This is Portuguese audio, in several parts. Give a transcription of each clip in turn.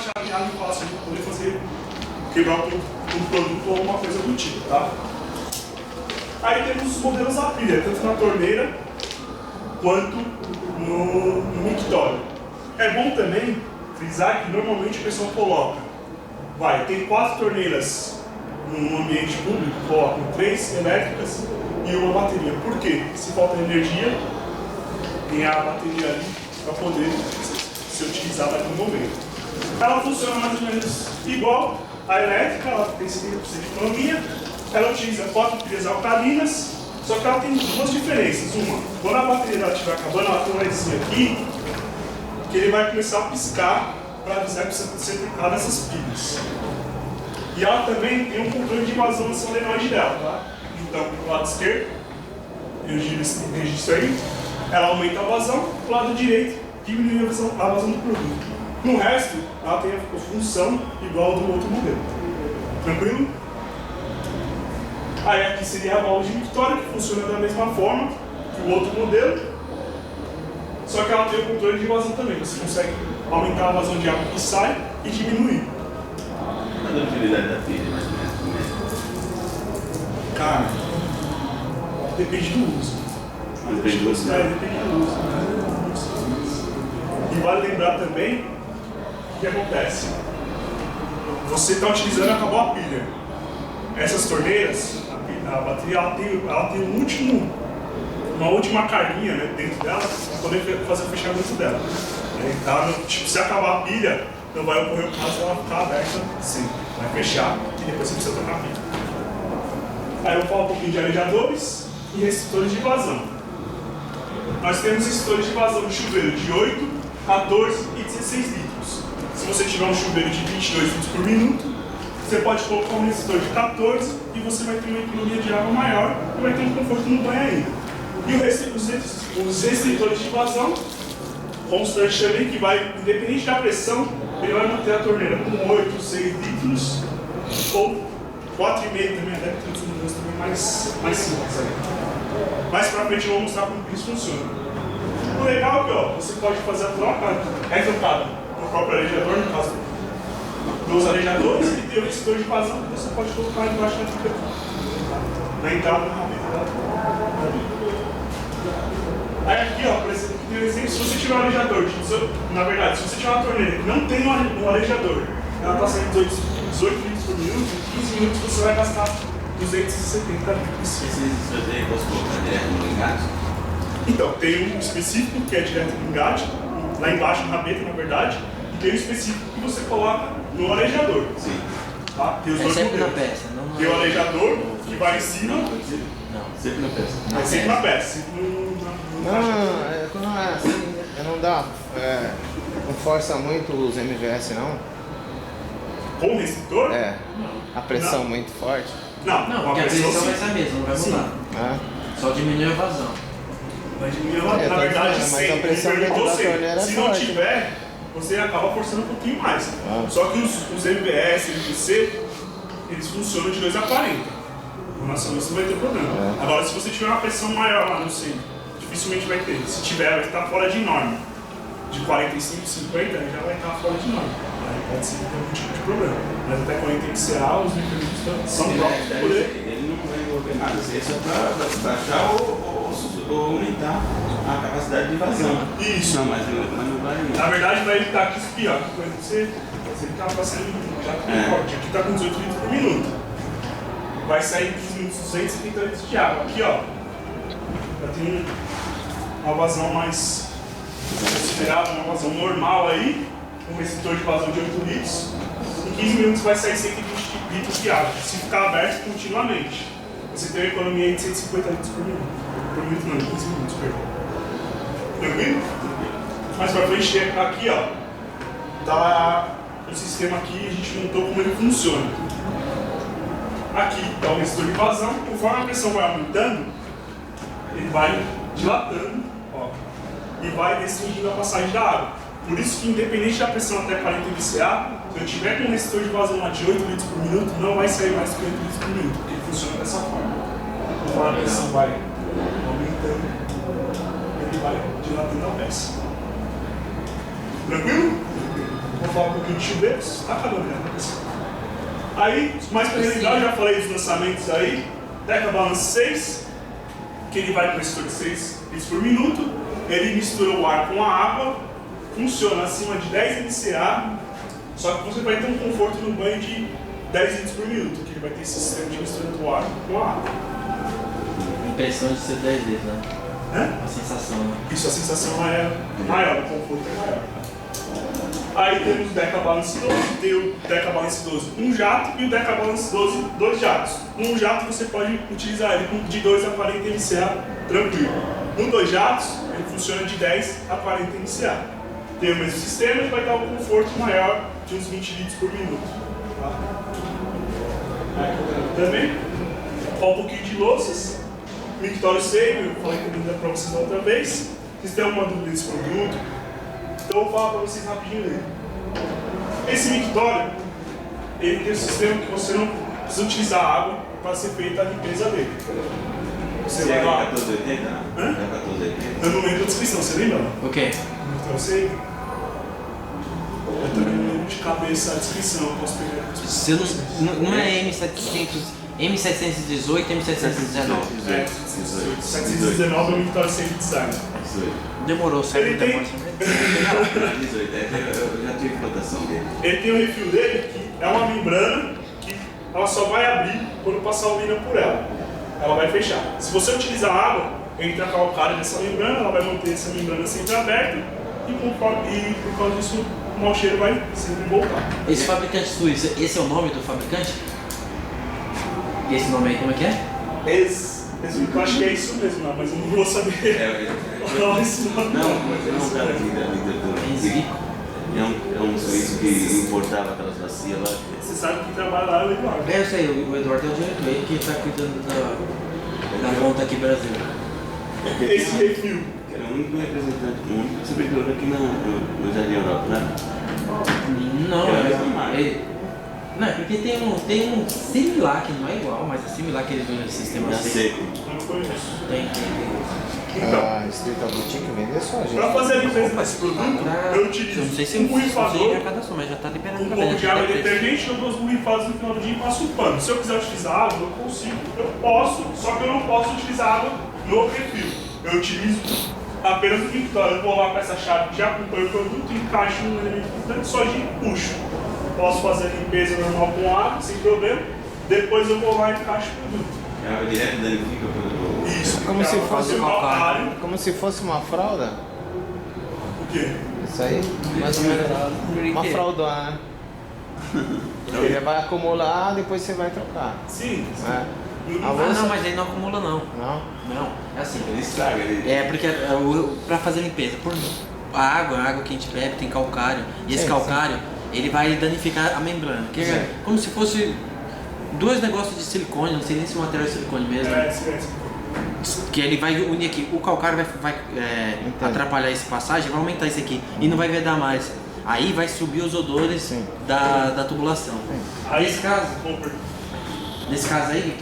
chaveado fácil de poder fazer, quebrar um produto ou alguma coisa do tipo, tá? Aí temos os modelos a pilha, tanto na torneira quanto no mictório. É bom também frisar que normalmente o pessoal coloca, tem 4 torneiras no ambiente público, colocam 3 elétricas e uma bateria. Por quê? Se falta energia, tem a bateria ali para poder ser utilizada no momento. Ela funciona mais ou menos igual à elétrica, ela tem 70% de economia, ela utiliza 4 pilhas alcalinas, só que ela tem duas diferenças. Uma, quando a bateria estiver acabando, ela tem um LEDzinho aqui, que ele vai começar a piscar para avisar que precisa ser trocada essas pilhas. E ela também tem um controle de vazão no solenoide dela, tá? Então, pro lado esquerdo, eu giro esse registro aí, ela aumenta a vazão, pro lado direito, diminui a vazão do produto. No resto, ela tem a função igual do outro modelo. Tranquilo? Aí aqui seria a válvula de mictório, que funciona da mesma forma que o outro modelo, só que ela tem o controle de vazão também. Você consegue aumentar a vazão de água que sai e diminuir. Qual a utilidade da pilha, mais ou menos? Cara, depende do uso. Depende do uso? Depende do uso. E vale lembrar também o que acontece. Você está utilizando e acabou a pilha. Essas torneiras, a bateria ela tem uma última carguinha, né, dentro dela para poder fazer o fechamento dela. Então, tipo, se acabar a pilha, não vai ocorrer o caso dela ficar aberta sempre. Vai fechar e depois você precisa trocar a pilha. Aí eu vou falar um pouquinho de arejadores e restritores de vazão. Nós temos restritores de vazão de chuveiro de 8, 14 e 16 litros. Se você tiver um chuveiro de 22 litros por minuto, você pode colocar um resistor de 14 e você vai ter uma economia de água maior e vai ter um conforto no banho ainda. E os restritores de vazão, constante também, que vai, independente da pressão, ele vai manter a torneira com 8, 6 litros ou 4,5 também, deve ter uns modelos também mais simples aí. Mais pra frente eu vou mostrar como isso funciona. O legal é que você pode fazer a troca, trocado no próprio arejador, no caso dos arejadores, e tem o resistor de vazão que você pode colocar embaixo da pica, na entrada da rabeta dela. Aí aqui, por exemplo, tem um exemplo, se você tiver um arejador, na verdade, se você tiver uma torneira que não tem um arejador, ela está saindo 18 litros por minuto, em 15 minutos você vai gastar 270 litros. Esses aí posso colocar direto no engate? Então, tem um específico que é direto no engate, lá embaixo na rabeta, na verdade, e tem um específico que você coloca no arejador. Sim. Tá? Tem os dois sempre modelos. na peça, não Tem o arejador que vai em cima. Não, sempre na peça. É sempre na peça. Quando é assim, não dá, não força muito os MVS não? Com o restritor? A pressão Não. muito forte. Não, Não, com porque a pressão sim. vai ser a mesma, não vai Sim. mudar. Só diminui a vazão. Vai diminuir, Eu na tô verdade, dizendo, mas a sempre. pressão Ele dentro perguntou da sempre. torneira é Se não forte. tiver, você acaba forçando um pouquinho mais. Só que os MVS e MVC, eles funcionam de 2 a 40. No nacional você não vai ter problema. Agora, se você tiver uma pressão maior lá no centro, dificilmente vai ter. Se tiver, vai estar fora de norma. De 45, 50, já vai estar fora de norma. Aí pode ser que tenha algum tipo de problema. Mas até 40 MCA, os mecanismos são próprios para poder. Ele não vai envolver nada, isso aí é só para baixar ou aumentar a capacidade de vazão. Isso. Não, mas não vai. Na verdade, vai evitar que espirre, ó. Você está passando já com forte. Aqui está com 18 litros por minuto. Vai sair em 15 minutos 270 litros de água. Aqui, ó. Já tem uma vazão mais considerável, uma vazão normal aí. Um restritor de vazão de 8 litros. Em 15 minutos vai sair 120 litros de água. Se ficar aberto continuamente, você tem uma economia de 150 litros por minuto. Por minuto não, 15 minutos, perdão. Tranquilo? Mais pra frente, aqui, ó, tá o sistema aqui, a gente montou como ele funciona. Aqui tá o resistor de vazão, conforme a pressão vai aumentando, ele vai dilatando, ó, e vai restringindo a passagem da água. Por isso que, independente da pressão até 40 MCA, se eu tiver com um resistor de vazão lá de 8 litros por minuto, não vai sair mais que 8 litros por minuto, porque ele funciona dessa forma. Conforme a pressão vai aumentando, ele vai dilatando a peça. Tranquilo? vou falar um pouquinho de chuveiros, tá acabando já, pessoal. Aí, mais pra realidade, eu já falei dos lançamentos aí. Deca Balance 6, que ele vai para o extor de 6 litros por minuto. Ele mistura o ar com a água, funciona acima de 10 MCA, só que você vai ter um conforto no banho de 10 litros por minuto, que ele vai ter esse sistema de mistura do ar com a água. Impressão de ser 10 vezes, né? Né? A sensação, né? Isso, a sensação é maior, o conforto é maior. Aí temos o Deca Balance 12, tem o Deca Balance 12 um jato e o Deca Balance 12 dois jatos. Um jato você pode utilizar ele de 2 a 40 MCA tranquilo. No 2 jatos, ele funciona de 10 a 40 MCA. Tem o mesmo sistema e vai dar um conforto maior de uns 20 litros por minuto. Tá? Também, um pouquinho de louças. Mictório Save, eu falei ainda para vocês outra vez. Vocês têm alguma dúvida desse produto? Então eu vou falar para vocês rapidinho dele. Esse mictório, ele tem um sistema que você não precisa utilizar água para ser feita a limpeza dele. Você vai lá. 1480? Hã? É 1480? Eu não lembro a descrição, você lembra? O quê? Mictório Save? Eu também não lembro de cabeça a descrição, eu posso pegar a Você não é M718, M719. É, 719 é o Mictório Save Design. 18. Demorou, só Ele tem- 18, eu já tive cotação dele. Ele tem um refil dele que é uma membrana que ela só vai abrir quando passar a urina por ela. Ela vai fechar. Se você utilizar água, entra calcário nessa membrana, ela vai manter essa membrana sempre aberta e por causa disso o mau cheiro vai sempre voltar. Esse fabricante suíço, esse é o nome do fabricante? E esse nome aí como é que é? Eu acho que é isso mesmo, mas eu não vou saber. Não, esse nome Não, mas é um cara aqui da Enzico. é um suíço que importava aquelas bacias lá. Você sabe que trabalha lá no Eduardo. É, eu sei, o Eduardo é o diretor, ele que está cuidando da conta aqui no Brasil. Esse refil, Que era o único representante, o único distribuidor aqui no Jardim Europa, né? Não, É a mesma marca. não, é porque tem um similar, que não é igual, mas é similar que eles usam esse sistema Já assim. seco. eu não conheço. Tem. Então, A Street Boutique vender só, gente. para fazer a limpeza desse produto, eu utilizo Eu não sei se um já borrifador, cadastrou, mas já está liberado um pra pouco venda, de água deve ter preço. detergente, eu dou os borrifados no final do dia e passo o pano. Se eu quiser utilizar água, eu consigo, eu posso, só que eu não posso utilizar água no refil. Eu utilizo apenas o mictório. Eu vou lá com essa chave que já acompanha o produto, encaixo num elemento importante, só de puxo. Posso fazer a limpeza normal com água, sem problema. Depois eu vou lá e encaixo o produto. A água direto danifica o produto. Isso, Como porque se ela fosse faz o calcário. calcário. Como se fosse uma fralda? O quê? Isso aí, mais ou menos. Uma fraudona, né? Ele vai acumular, depois você vai trocar. Sim. É. Ah, não, mas ele não acumula não. Não? Não, é assim. Ele estraga, ele... É porque para fazer limpeza, a água que a gente bebe tem calcário, e esse Sim, calcário ele vai danificar a membrana, que é como se fosse dois negócios de silicone, não sei nem se o material é silicone mesmo, que ele vai unir aqui, o calcário vai atrapalhar essa passagem, vai aumentar isso aqui e não vai vedar mais. Aí vai subir os odores Sim. da tubulação. Aí, Nesse caso aí,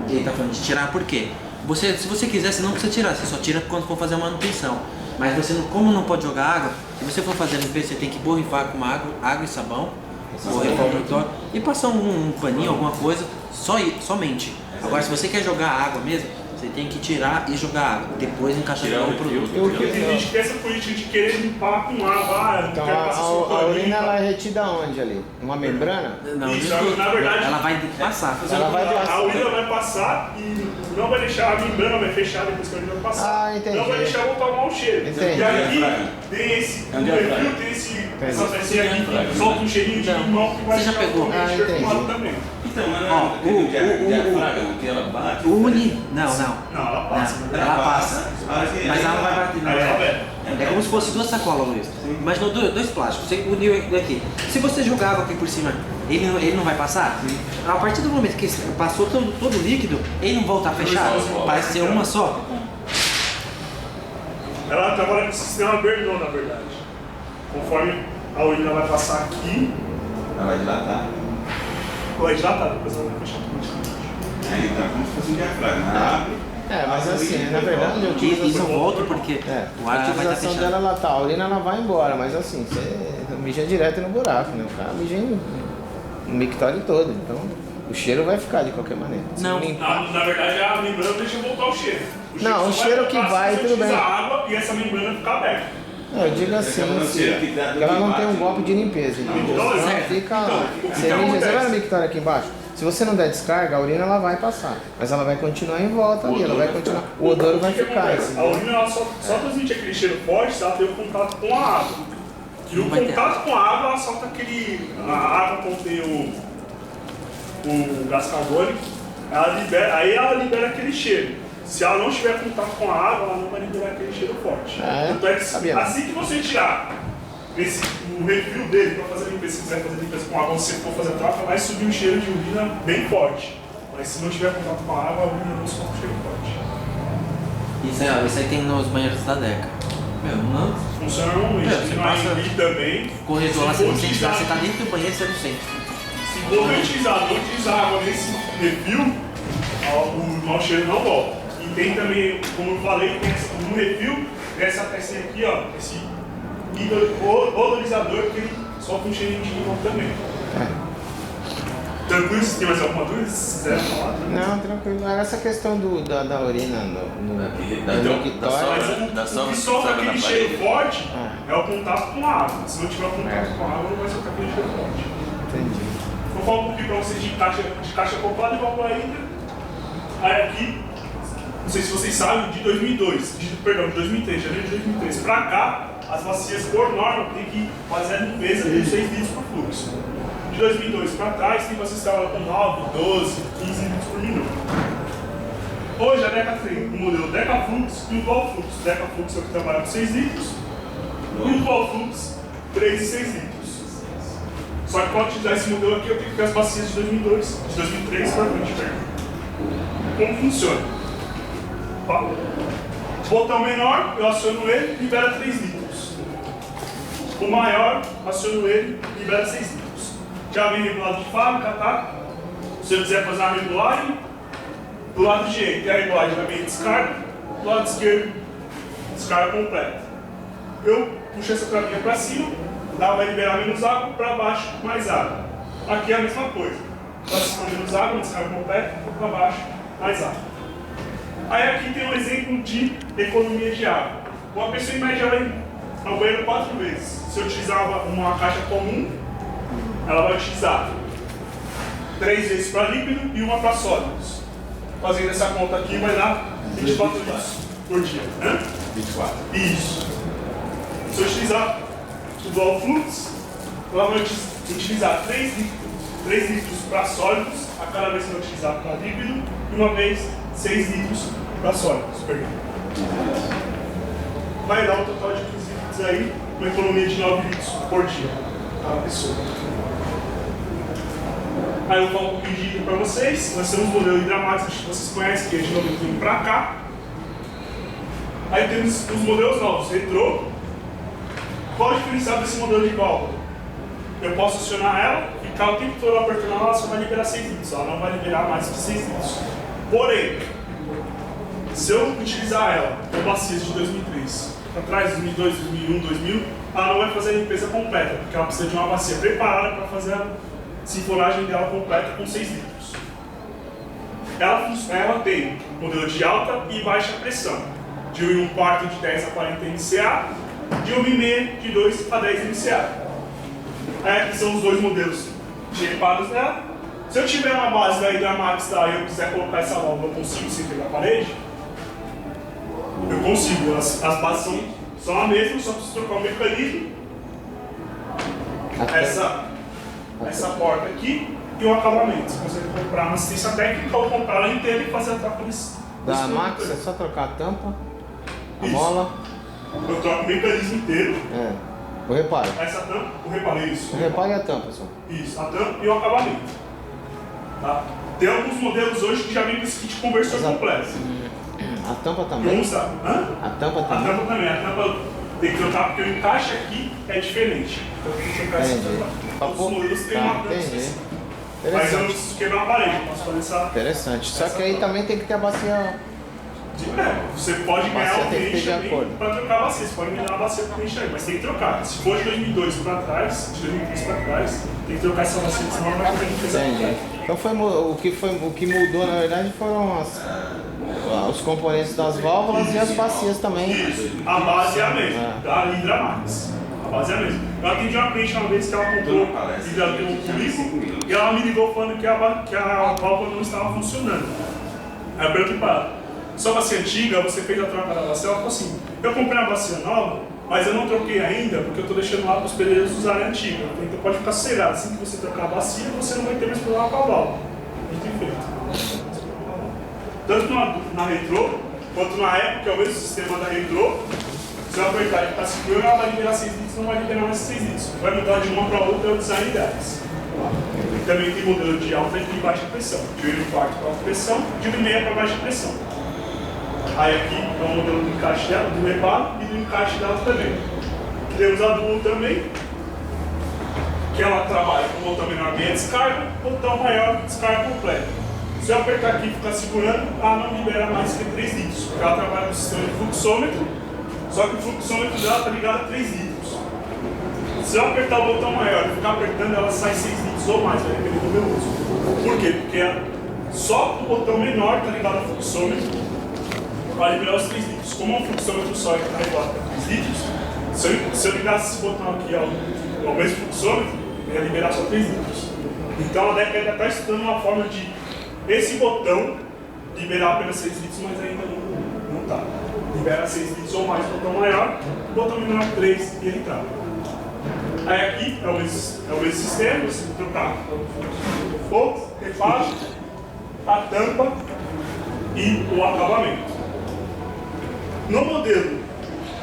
ele tá falando de tirar por quê? Se você quiser, você não precisa tirar, você só tira quando for fazer a manutenção. Mas você, como não pode jogar água, se você for fazer a limpeza, você tem que borrifar com água e sabão, borrifar o mictório e passar um paninho, alguma coisa, somente. Agora, se você quer jogar água mesmo, você tem que tirar e jogar água, depois encaixar no produto. Porque tem gente que tem essa política de querer limpar com água, eu Então quero passar só a urina ela é retida onde ali? Uma membrana? Não, Isso, não- na verdade- ela vai passar. Ela vai A urina vai passar e não vai deixar, a membrana vai fechar depois que a urina vai passar. Ah, entendi. Não vai deixar voltar o mau cheiro. Entendi. E aqui tem esse, É um o diafragma. refil tem esse aqui Diafragma. que solta um cheirinho de Não. limão que vai Você já deixar pegou? totalmente Ah, entendi. perfumado também. Então, mas Ó, não é aquele diafragma que ela bate. Não. Não, ela passa. Não, ela passa. Mas ela não vai bater, não. Aí ela bebe. É como se fosse duas sacolas, Luiz. Imagina dois plásticos. Você uniu aqui. Se você jogar água aqui por cima, ele não vai passar? A partir do momento que passou todo o líquido, ele não volta a fechar? Parece ser uma só. Ela trabalha com o sistema Bernoulli, na verdade. Conforme a urina vai passar aqui, Ela vai dilatar. vai dilatar, depois ela vai fechar automaticamente. Aí tá como se fosse um diafragma. Ela abre. É, a mas Mas assim, na verdade, eu E não volta porque o a ar vai estar utilização fechado. dela, ela tá, a urina ela vai embora, mas assim, você mija direto no buraco, né? O cara mija no mictório todo, então o cheiro vai ficar de qualquer maneira. Se Não. limpar- Na verdade, a membrana deixa voltar o cheiro. Não, o só cheiro que voltar vai, se você tudo bem. utilizar água e essa membrana ficar aberta. Não, eu digo assim, Acaba no cheiro que dá- que ela não tem um bate. golpe de limpeza, entendeu? Então, Senão certo. fica lá. Então, Você o que mija, você acontece? vai no mictório aqui embaixo? Se você não der descarga, a urina ela vai passar, mas ela vai continuar em volta ali, ela vai continuar, o odor vai O que ficar. acontece? A entendeu? urina ela só transmite aquele cheiro forte se ela tem o contato com a água. E o Não vai ter contato com a água, ela solta aquele. A água contém o gás carbônico, aí ela libera aquele cheiro. Se ela não tiver contato com a água, ela não vai liberar aquele cheiro forte. É? Tanto é que Sabia não. assim que você tirar o refil dele para fazer limpeza, se quiser fazer limpeza com água, você for fazer a troca, vai subir um cheiro de urina bem forte. Mas se não tiver contato com a água, a urina não solta um cheiro forte. Isso aí tem nos banheiros da Deca. Meu, não. Funciona normalmente. Você Tem no passa- AMB também. Corredor lá, Se você for não sente nada, você tá utilizar- dentro do banheiro, você não sente. Se for não utilizar água nesse refil, o mau cheiro não volta. E tem também, como eu falei, no refil, tem essa pecinha aqui, ó, esse odorizador que ele solta um cheirinho de limão também. Tranquilo, se tem mais alguma dúvida, se quiser falar. Não, tranquilo. Essa questão da urina no Aquele- mictório, da O sobra que que solta sobra na aquele parede. cheiro forte é o contato com a água. Se não tiver contato com a água, não vai soltar aquele cheiro forte. entendi. Vou falar um pouquinho para vocês de caixa acoplada e válvula hídrica. Aí aqui, não sei se vocês sabem, de 2002, de 2003, janeiro de 2003 para cá, as bacias por norma tem que fazer a limpeza com 6 litros por fluxo. De 2002 para trás, tem bacias que trabalham com 9, 12, 15 litros por minuto. Hoje a Deca tem o modelo Decaflux e o Dual Flux. O Decaflux é o que trabalha com 6 litros e o Dual Flux 3 e 6 litros. Só que para utilizar esse modelo aqui, eu tenho que ter as bacias de 2002, de 2003 para frente. Como funciona? O botão menor, eu aciono ele, libera 3 litros. O maior, aciono ele, libera 6 litros. Já vem regulado de fábrica, tá? Se eu quiser fazer uma regulagem, do lado direito tem a regulagem da meia descarga, do lado esquerdo, descarga completa. Eu puxo essa travinha para cima, ela vai liberar menos água, para baixo mais água. Aqui é a mesma coisa. Para cima menos água, descarga completa, para baixo mais água. Aí aqui tem um exemplo de economia de água. Uma pessoa em média vai ao banheiro 4 vezes. Se eu utilizar uma caixa comum, ela vai utilizar 3 vezes para líquido e uma para sólidos. Fazendo essa conta aqui vai dar 24 litros por dia. Né? 24. Isso. Se eu utilizar o Dual Flux, ela vai utilizar 3 litros para sólidos a cada vez que eu utilizar para líquido e uma vez 6 litros para sólidos. Perdão. Vai dar um total de 15 litros aí, uma economia de 9 litros por dia cada pessoa. Aí eu vou falar um pouquinho de hidro para vocês. Nós temos o modelo Hidramax, acho que vocês conhecem, que é de 91 para cá. Aí temos os modelos novos, retrô. Qual a diferença desse modelo de válvula? Eu posso acionar ela, ficar o tempo todo apertando ela, só vai liberar 6 litros. Ela não vai liberar mais que 6 litros. Porém, se eu utilizar ela com bacias de 2003 para trás, 2002, 2001, 2000, ela não vai fazer a limpeza completa, porque ela precisa de uma bacia preparada para fazer a sinfonagem dela completa com 6 litros. Ela tem modelo de alta e baixa pressão, de 1,4 de 10 a 40 MCA, de 1,5 de 2 a 10 MCA. Aí aqui são os dois modelos equipados nela. Se eu tiver uma base da Hidramax e eu quiser colocar essa válvula, eu consigo sem pegar a parede? Eu consigo. As bases são a mesma, só preciso trocar o mecanismo. Essa porta aqui e o acabamento. Você consegue comprar uma assistência técnica ou comprar ela inteira e fazer a troca desse. Da Max é só trocar a tampa, a Isso. mola, Eu troco o mecanismo inteiro. o reparo. Essa tampa, o reparo, isso. O reparo e a tampa só. Isso, a tampa e o acabamento. Tá? Tem alguns modelos hoje que já vem com esse kit de conversor Exato. completo. A tampa E também? vamos usar. Hã? A tampa A também? tampa também. A tampa tem que trocar porque o encaixe aqui é diferente. Então tem que trocar essa Entendi. tampa. Todos os modelos têm uma tampa Entendi. específica. Mas eu não Interessante. preciso quebrar a parede, eu posso fazer essa. Interessante. Só que aí também tem que ter a bacia Você pode ganhar Bacia o tem que ter cliente de também acordo. para trocar a bacia. Você pode ganhar a bacia para o cliente aí, mas tem que trocar. Se for de 2002 para trás, de 2003 para trás, tem que trocar essa bacia, senão não vai poder fazer. Entendi. Então o que mudou na verdade foram os componentes das válvulas e as bacias também. Isso, a base é a mesma, da Hidramax. A base é a mesma. Eu atendi uma cliente uma vez que ela comprou hidratou comigo e ela me ligou falando que a válvula não estava funcionando. Aí eu perguntei para ela, sua bacia antiga, você fez a troca da bacia? Ela falou assim, eu comprei uma bacia nova, mas eu não troquei ainda porque eu estou deixando lá para os pedreiros usarem a antiga. Então pode ficar sossegado, assim que você trocar a bacia, você não vai ter mais problema com a válvula. Muito feito. Tanto na retrô, quanto na época, que é o mesmo sistema da retrô, se eu apertar e ficar seguro, ela vai liberar 6 litros, não vai liberar mais 6 litros. Vai mudar de uma para outra, é o design delas. E também tem modelo de alta e de baixa pressão. De 1,4 para alta pressão, de 1,5 para baixa pressão. Aí aqui é o modelo do encaixe dela, do reparo e do encaixe dela também. Temos a Duo também, que ela trabalha com botão menor meia descarga, botão maior descarga completa. Se eu apertar aqui e ficar segurando, ela não libera mais que 3 litros, porque ela trabalha com o sistema de fluxômetro, só que o fluxômetro dela está ligado a 3 litros. Se eu apertar o botão maior e ficar apertando, ela sai 6 litros ou mais, vai depender do meu uso. Por quê? Porque só o botão menor está ligado ao fluxômetro para liberar os 3 litros. Como é um fluxômetro só que está ligado a 3 litros, se eu ligasse esse botão aqui ao mesmo fluxômetro, eu ia liberar só 3 litros. Então a DEC ainda está estudando uma forma de esse botão liberar apenas 6 litros, mas ainda não está. Libera 6 litros ou mais, botão maior, botão menor 3 e ele trava. Aí aqui é o mesmo sistema, você trocar o reparo, a tampa e o acabamento. No modelo,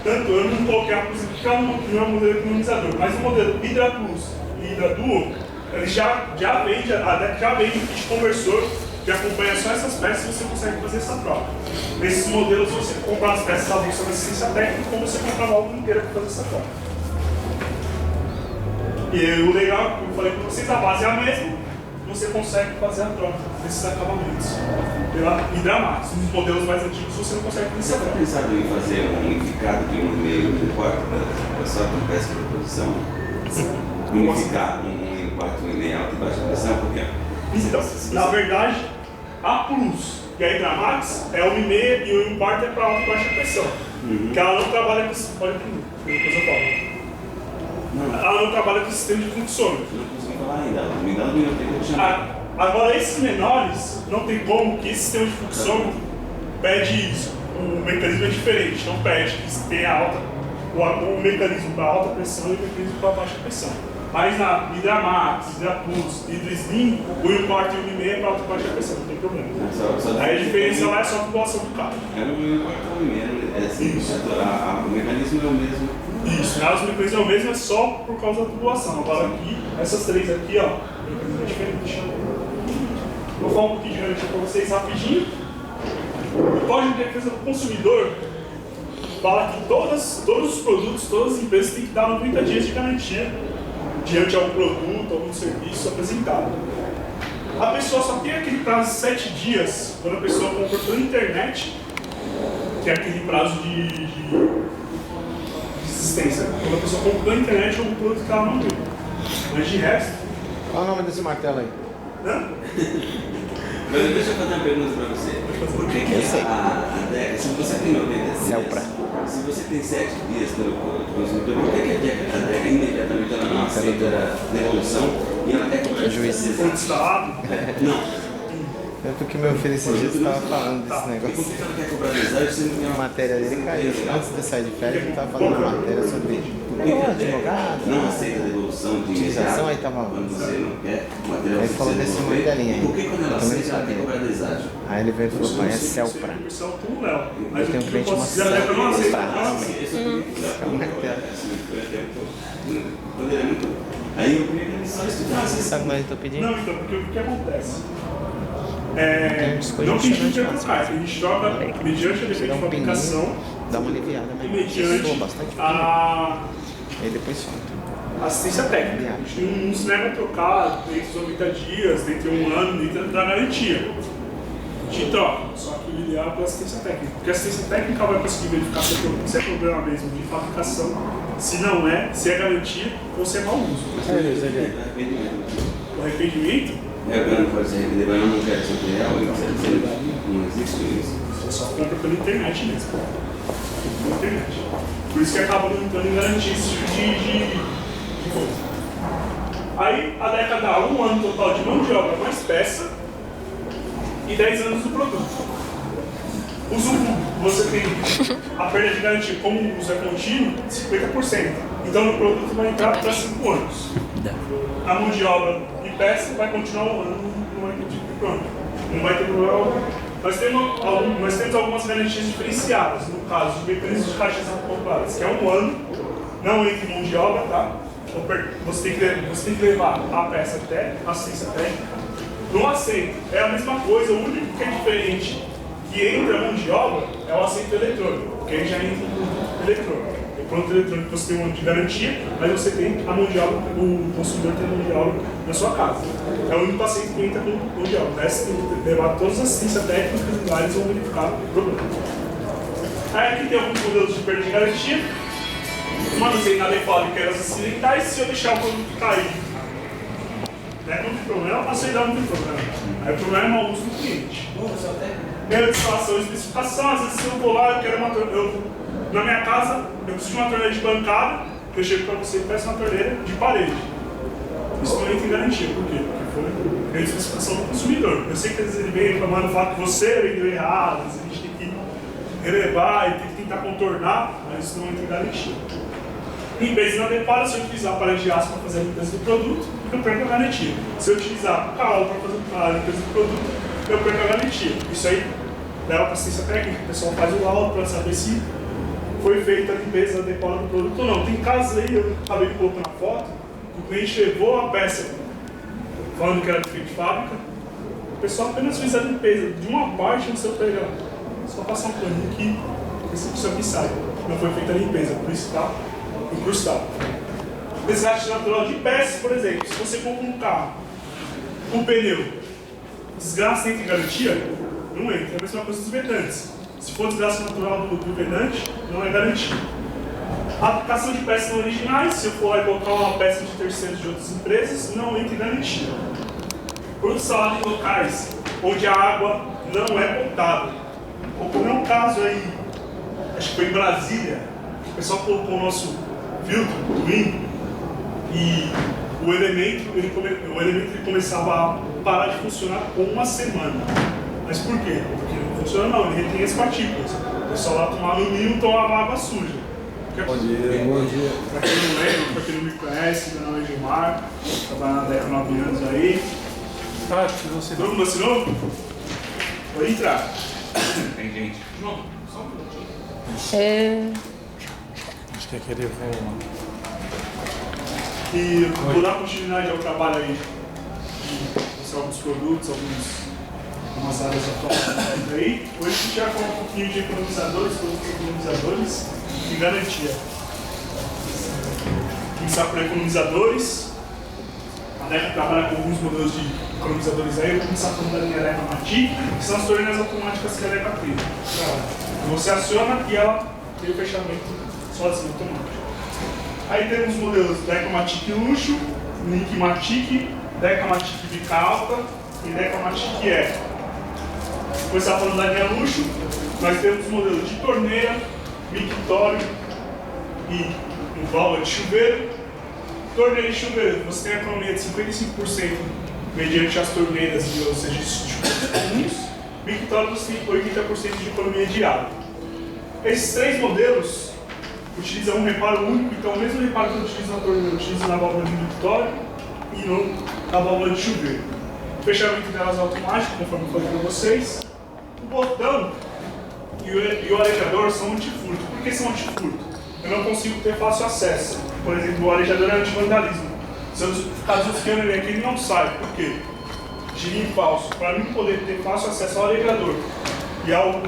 tanto eu não coloquei a Plus porque ela não é um modelo economizador, mas o modelo Hydra Plus e Hydra Duo, ele já vende, a DEC já vende um kit conversor que acompanha só essas peças e você consegue fazer essa troca. Nesses modelos você compra as peças da bolsa da assistência técnica ou você compra a válvula inteira para fazer essa troca. E o legal, como eu falei para vocês, a base é a mesma, você consegue fazer a troca desses acabamentos pela Hidramax. Nos modelos mais antigos você não consegue fazer Você essa está troca. pensando em fazer um unificado de 1,5 e 4 para só com peça de produção? Unificar 1,4 1,5 alta e baixa pressão, porque Então, na verdade, a Plus e a Hidramax é 1,5 e 1,4 é para alta e baixa pressão. Que ela não trabalha com esse. Olha aqui, depois eu falo. Ela não trabalha com o sistema de fluxômetro. não consegui falar ainda. Me dá um minuto aí que eu te chamo. Agora, esses menores, não tem como que esse sistema de fluxômetro pede isso. O mecanismo é diferente, não pede que tenha o mecanismo para alta pressão e o mecanismo para baixa pressão. Mas na Hidramax, Hydra Plus, Hydra Slim, o 1,4 e o 1,5 é para alta e baixa pressão, não tem problema. Aí a diferença lá é só a tubulação do carro. É 1,4 ou 1,5, é assim, o mecanismo é o mesmo. Isso, os mecanismos é o mesmo, é só por causa da tubulação. Agora aqui, essas três aqui, ó, o mecanismo é diferente. Vou falar um pouquinho de garantia para vocês rapidinho. O Código de Defesa do Consumidor fala que todos os produtos, todas as empresas têm que dar 90 dias de garantia diante a algum produto, algum serviço apresentado. A pessoa só tem aquele prazo de 7 dias quando a pessoa compra pela internet, que é aquele prazo de existência. Quando a pessoa compra pela internet algum produto que ela não viu. Mas de resto... Qual é o nome desse martelo aí? Né? Mas deixa eu fazer uma pergunta para você. Por que a DECA, se você tem 90 dias, se você tem 7 dias pelo consumidor, por que a DECA imediatamente ela não aceita a devolução e ela quer comprar juiz? Ponto instalado? Não. É porque meu filho esses dias estava falando desse negócio. Por que ela quer comprar design se não tem A uma matéria dele caiu. Antes de sair de férias, ele estava fazendo uma matéria sobre advogado, não aceita a devolução de utilização, aí tava. quando você não quer material Aí falou desse martelinho aí. Por que quando ela Eu também aceita ela sabia. quer cobrar deságio? Aí ele veio e falou, pai, é Celpra. Mas tenho o que cliente eu posso dizer é que eu não aceito É um martelo. Quando ele é muito. Aí eu queria que ele só estudasse. Sabe o que eu estou pedindo? Não, então, porque o que acontece? Tem um disco Não tem gigante que massa. trocar, a gente troca mediante a defeito Você dá de um pininho, fabricação dá uma aliviada, e né? Soa mediante bastante pino. a Aí depois solta. assistência técnica. A gente não se nega a trocar dentro de 90 dias, dentro de um ano, dentro da garantia. te troca, só que o ideal é pela assistência técnica, porque a assistência técnica vai conseguir verificar se é problema mesmo de fabricação, se não é, se é garantia ou se é mau uso. O arrependimento? Eu não pode ser arrepender, mas eu não quero ser real, não existe isso. Você só compra pela internet mesmo. Pela internet. Por isso que acaba não entrando em garantia esse tipo de coisa. Aí a DECA dá 1 ano total de mão de obra mais peça e 10 anos do produto. Uso público, você tem a perda de garantia, como o uso é contínuo, 50%. Então o produto vai entrar para 5 anos. A mão de obra e peça vai continuar um ano, não vai ter problema. Não vai ter problema. Nós temos algumas garantias diferenciadas, no caso de mecanismos de caixas populares, que é 1 ano, não entra mão de obra, tá? Você tem que levar a peça até a assistência técnica. No assento é a mesma coisa, o único que é diferente que entra mão de obra é o assento eletrônico, porque aí já entra o eletrônico. O produto eletrônico você tem um ano de garantia, mas você tem a mão de obra, o consumidor tem a mão de obra na sua casa. É o único assento que entra com mão de obra. Né? Você tem que levar todas as assistências técnicas e lá eles vão verificar o problema. Aí aqui tem alguns modelos de perda de garantia. Manuseio inadequado que eram acidentais, se eu deixar o produto cair, né, não tem problema, a aceidade não tem problema. Aí o problema é o mau uso do cliente. Minha instalação e especificação, às vezes se eu vou lá, eu quero uma torneira, na minha casa, eu preciso de uma torneira de bancada, eu chego para você e peço uma torneira de parede. Isso não entra em garantia, por quê? Porque foi a especificação do consumidor. Eu sei que às vezes ele vem reclamando do fato que você vendeu errado, a gente tem que relevar e tem que tentar contornar, mas isso não entra em garantia. Limpeza inadequada, se eu utilizar a parede de aço para fazer a limpeza do produto, eu perco a garantia. Se eu utilizar o calor para fazer a limpeza do produto, eu perco a garantia. Isso aí leva para assistência técnica, o pessoal faz o laudo para saber se foi feita a limpeza adequada do produto ou não. Tem casos aí, eu acabei de colocar na foto, o cliente levou a peça falando que era defeito de fábrica, o pessoal apenas fez a limpeza de uma parte no seu pregão. Só passar um paninho aqui, isso aqui sai. Não foi feita a limpeza, por isso está incrustado. Desgaste natural de peças, por exemplo, se você compra um carro, o pneu, desgaste entra em garantia? Não entra. É a mesma coisa dos vedantes. Se for desgaste natural do vedante, não é garantia. A aplicação de peças não originais, se eu for lá e colocar uma peça de terceiros de outras empresas, não entra em garantia. Produção em locais onde a água não é potável. Ou como é um caso aí, acho que foi em Brasília, o pessoal colocou o nosso filtro, Twin, e o elemento ele começava a parar de funcionar com 1 semana. Mas por quê? Porque não funciona não, ele retém as partículas. O pessoal lá tomava no mínimo, tomava água suja. Bom dia. Bom dia. Pra quem não lembra, pra quem não me conhece, meu nome é Gilmar, trabalho na DECA há 9 anos aí. Ah, você Todo mundo assinou? Pode entrar. tem gente. João, só um minutinho. Acho que é querer vamos. E vou dar continuidade ao trabalho aí de mostrar alguns produtos, algumas áreas atuais aí. Hoje a gente vai falar um pouquinho de economizadores, produtos economizadores e garantia. Começar por economizadores. A DECA trabalha com alguns modelos de economizadores aí. Eu vou começar falando da linha DECA Mati, que são as torneiras automáticas que a DECA tem. Você aciona e ela tem o fechamento sozinho, automático. Aí temos modelos Decamatic Luxo, Nickmatic, Decamatic Bica Alta e Decamatic E. Vou começar falando da linha Luxo. Nós temos modelos de torneira, mictório e válvula de chuveiro. Torneira de chuveiro, você tem a economia de 55% mediante as torneiras, ou seja, chuveiros comuns. Mictório você tem 80% de economia de água. Esses 3 modelos utilizam um reparo único, então o mesmo reparo que eu utilizo na torneira, eu utilizo na válvula de mictório e na válvula de chuveiro. O fechamento delas é automático, conforme eu falei para vocês. O botão e o arejador são antifurto. Por que são antifurto? Eu não consigo ter fácil acesso. Por exemplo, o arejador é anti-vandalismo. Se eu ficar desfiando ele aqui, ele não sai. Por quê? Girinho falso. Para mim poder ter fácil acesso ao arejador e ao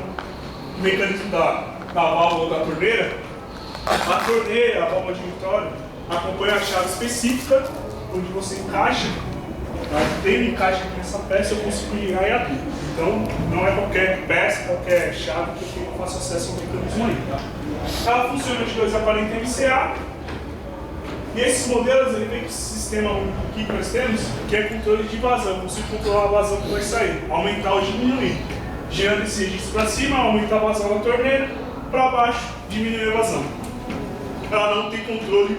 mecanismo da válvula da torneira, a torneira, a válvula de mictório, acompanha a chave específica onde você encaixa. Tem um encaixe aqui nessa peça, eu consigo ligar e abrir. Então, não é qualquer peça, qualquer chave que eu faço acesso ao mecanismo aí, tá? Ela funciona de 240 MCA. E esses modelos, ele vem com esse sistema aqui que nós temos, que é controle de vazão. Você controlar a vazão que vai sair, aumentar ou diminuir. Girando esse registro para cima, aumenta a vazão da torneira, para baixo, diminui a vazão. Ela não tem controle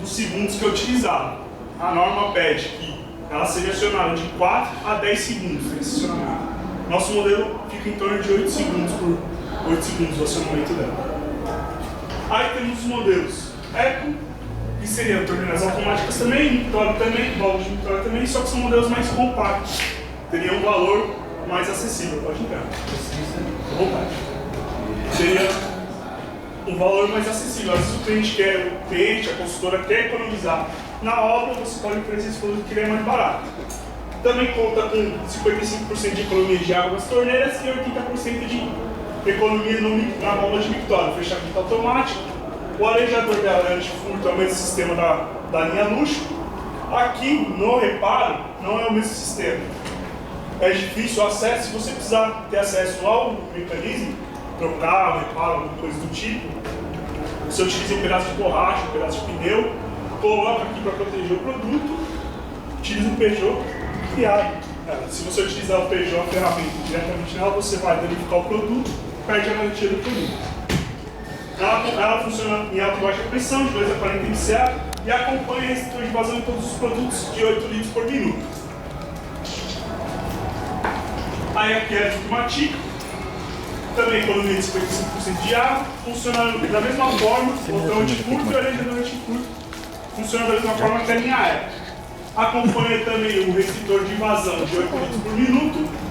dos segundos que é utilizado. A norma pede que ela seja acionada de 4 a 10 segundos nesse acionamento. Nosso modelo fica em torno de 8 segundos por 8 segundos o acionamento dela. Aí temos os modelos Eco, que seriam torneiras automáticas também, mictório também, válvula de mictório também, só que são modelos mais compactos. Teriam um valor mais acessível, pode entrar. À vontade. Seria um valor mais acessível. Às vezes o cliente, a consultora quer economizar na obra, você pode oferecer esse produto que ele é mais barato. Também conta com 55% de economia de água nas torneiras e 80% de economia na válvula de mictório, fechamento automático. O arejador dela é antifurto, é o mesmo sistema da linha luxo. Aqui no reparo não é o mesmo sistema. É difícil o acesso. Se você precisar ter acesso ao mecanismo, trocar, reparo, alguma coisa do tipo, você utiliza um pedaço de borracha, um pedaço de pneu, coloca aqui para proteger o produto, utiliza o Peugeot e abre. Se você utilizar o Peugeot, a ferramenta diretamente nela, você vai danificar o produto, perde a garantia do produto. Ela funciona em alta e baixa pressão, de 2 a 40 MCA, e acompanha o restritor de vazão em todos os produtos de 8 litros por minuto. Aí aqui é a Climatic, também economia de 55% de água, funciona da mesma forma, botão antifurto e arejador antifurto, funciona da mesma forma que a linha Eco. Acompanha também o restritor de vazão de 8 litros por minuto.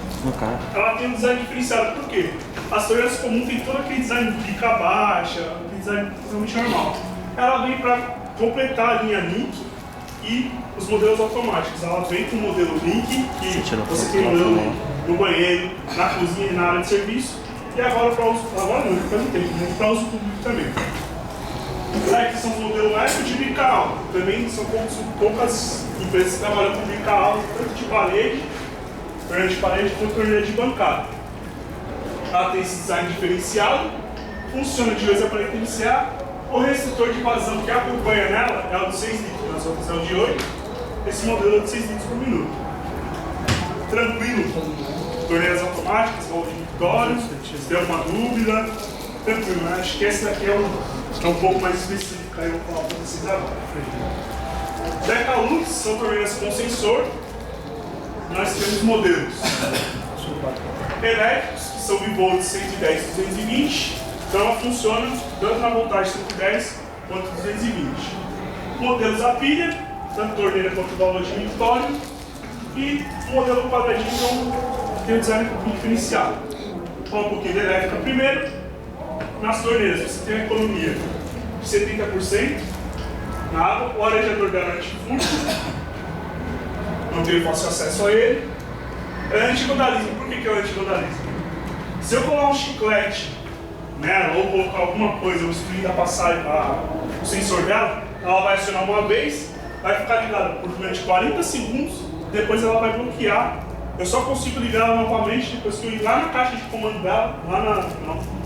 Ela tem um design diferenciado, por quê? As torneiras comuns tem todo aquele design de pica baixa, aquele design totalmente normal. Ela vem para completar a linha Link e os modelos automáticos. Ela vem com o modelo Link, que você tem modelo no banheiro, na cozinha e na área de serviço. E agora para uso, agora não, depois do tempo, para uso público também. Aqui são os modelos Eco de bica alta. Também são poucas empresas que trabalham com bica alta, tanto de parede, torneira de parede quanto torneira de bancada. Ela tem esse design diferenciado, funciona de 2 a 40 MCA. O restritor de vazão que acompanha nela é o de 6 litros, nas outras é o de 8. Esse modelo é de 6 litros por minuto. Tranquilo, torneiras automáticas, válvula de mictório, se tem alguma dúvida, tranquilo, né? Acho que esse daqui é um pouco mais específico, aí eu vou falar para vocês agora. Decalux são torneiras com sensor. Nós temos modelos elétricos, que são bivolts 110 e 220, então ela funciona tanto na voltagem 110 quanto 220. Modelos a pilha, tanto torneira quanto válvula de mictório, e o modelo quadradinho que tem o design diferenciado. Fala um pouquinho da elétrica primeiro. Nas torneiras você tem a economia de 70% na água, o arejador dela é antifurto, não tenho fácil acesso a ele. É antigodalismo. Por que é o antigodalismo? Se eu colar um chiclete nela, ou colocar alguma coisa, obstruir a passagem, o sensor dela, ela vai acionar uma vez, vai ficar ligada por durante 40 segundos, depois ela vai bloquear. Eu só consigo ligar ela novamente depois que eu ir lá na caixa de comando dela, lá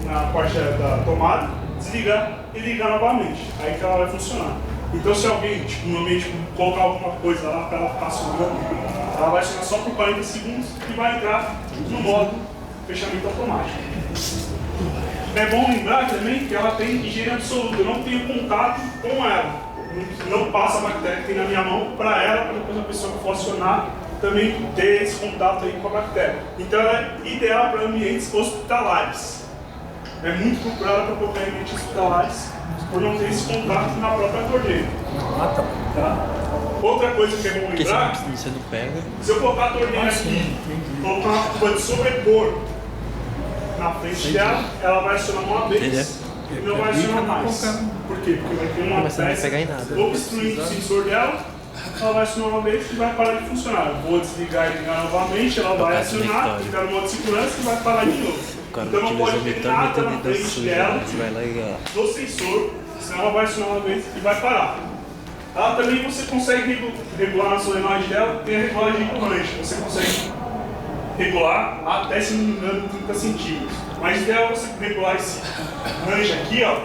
na parte da tomada, desligar e ligar novamente. Aí que ela vai funcionar. Então se alguém, no ambiente, colocar alguma coisa lá para ela ficar acionando, ela vai acionar só por 40 segundos e vai entrar no modo fechamento automático. É bom lembrar também que ela tem higiene absoluta, eu não tenho contato com ela. Não passa a bactéria que tem na minha mão para ela, para depois a pessoa que for acionar também ter esse contato aí com a bactéria. Então ela é ideal para ambientes hospitalares. É muito procurada para colocar em ambientes hospitalares por não ter esse contato na própria torneira. Tá? Outra coisa que é bom lembrar, você não pega. Se eu colocar a torneira aqui, colocar uma coisa de sobrepor na frente dela, ela vai acionar uma vez e não vai acionar mais. Por quê? Porque vai ter uma peça obstruindo o sensor dela, ela vai acionar uma vez e vai parar de funcionar. Eu vou desligar e ligar novamente, ela vai acionar, ficar no modo de segurança e vai parar de novo. Então não pode ter nada na frente dela, no sensor, senão ela vai acionar uma vez e vai parar. Ela também você consegue regular na solenoide dela, tem a regulagem de corrente. Você consegue regular até, se não me engano, 30 centímetros. Mas ideal é você regular esse range aqui, ó,